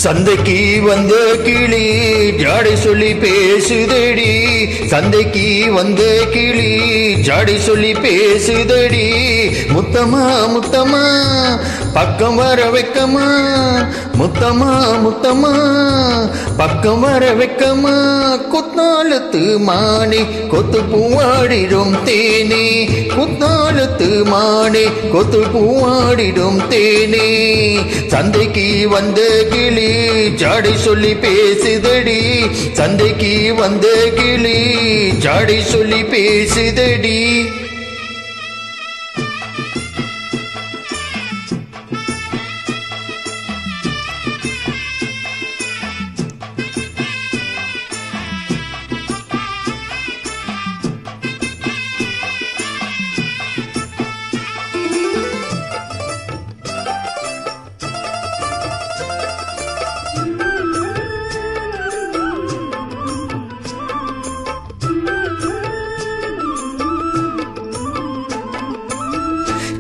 சந்தைக்கு வந்த கிளி ஜாடை சொல்லி பேசுதடி, சந்தைக்கு வந்த கிளி ஜாடை சொல்லி பேசுதடி. முத்தமா முத்தமா பக்கம் வர வைக்கமா, முத்தமா முத்தமா பக்கம் வர வைக்கமா. குத்தாலத்து மானே கொத்து பூவாடிடும் தேனே, குத்தாலத்து மானே கொத்து பூவாடிடும் தேனே. சந்தைக்கு வந்த கிளி ஜாடை சொல்லி பேசுதடி, சந்தைக்கு வந்த கிளி ஜாடை சொல்லி பேசுதடி.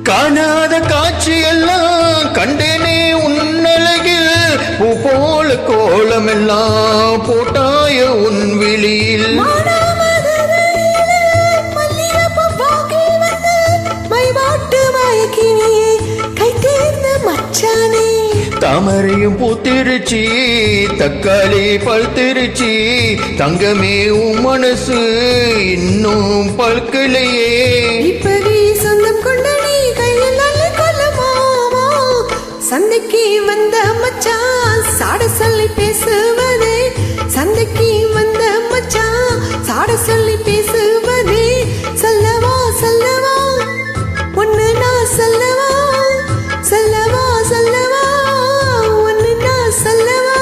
காணாத காட்சி எல்லாம் கண்டேனே உன்னழகில், பூ போல கோலமெல்லாம் போட்டாய உன் விழியில். தாமரையும் பூத்திருச்சி, தக்காளி பழுத்திருச்சி, தங்கமே உன் மனசு இன்னும் பழுக்கலையே. இப்படி சொந்தம் கொண்ட நீ கையில் நல்ல கொல்லமாமா. சந்தைக்கு வந்த மச்சான் சாட சொல்லி பேசுவதே, சந்தைக்கு வந்த மச்சான் சாட சொல்லி பேசுவதே. சொல்லவா சொல்லவா ஒன்னு நான் சொல்லவா, சொல்லவா சொல்லவா ஒன்னு நான் சொல்லவா.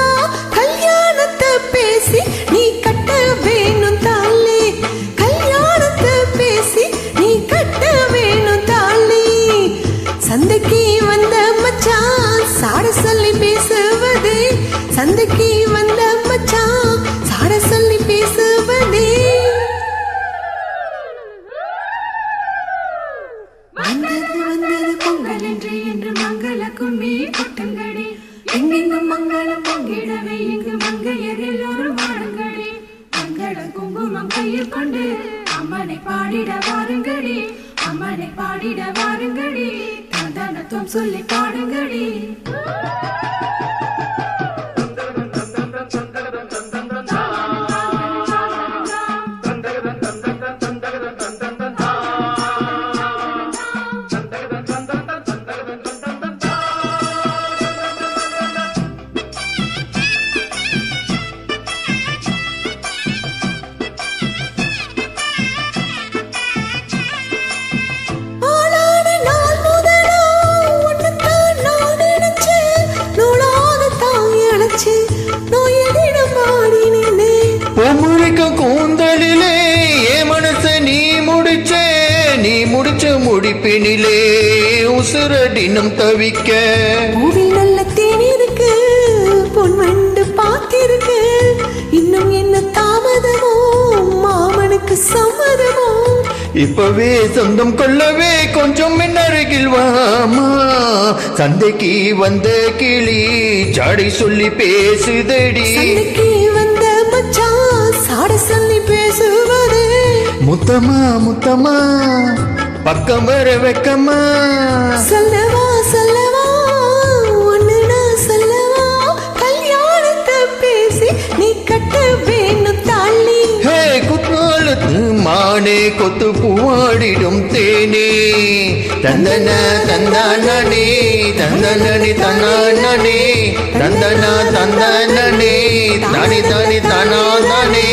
கல்யாணத்தை பேசி நீ கட்ட வேணும் தாலி, கல்யாணத்தை பேசி நீ கட்ட வேணும் தாலி. சந்தைக்கு வந்த மச்சான் சாட சொல்லி பேசுவதே, சந்தைக்கு வந்த மச்சான் சாட சொல்லி பேசுவதே. வந்தது வந்தது பொங்கல் என்று இன்று மங்கள கும்மி கொட்டுங்கடி, எங்கெங்கும் மங்களம் பொங்கிடவே இங்கு மங்கையர் எல்லோரும் வாருங்கடி. மங்கள குங்குமம் கையில் கொண்டு அம்மனை பாடிட வாருங்கடி, அம்மனை பாடிட வாருங்கடி. தந்தனத்துவம் சொல்லி பாடுங்கடி. கூந்தலிலே ஏ மனச நீ முடிச்ச, நீ முடிச்ச முடிப்பினிலே உசுரடினம் தவிக்க. பூவில் நல்ல தேன் இருக்கு, பொன் வண்டு பாத்திருக்கு, இன்னும் என்ன தாமதமோ மாமனுக்கு சம்மதமோ. இப்பவே சொந்தம் கொள்ளவே கொஞ்சம் அருகில் வாமா. சந்தைக்கு வந்த கிளி ஜாடை சொல்லி பேசுதடி, சந்தைக்கு வந்த மச்சான் சாட சொல்லி பேசுவதே. முத்தமா முத்தமா பக்கம் வர வைக்கமா. சொல்லவா சொல்லவா ஒன்னு நான் சொல்லவா. கல்யாணத்தை பேசி நீ கட்ட வேணும் தாலி. ஹே குத்தாலத்து மானே கொத்து பூவாடிடும் தேனே. தந்தன தந்தானே தந்தனி தன்னானே, தந்தனா தந்தானே தானி தானி தானா தானே.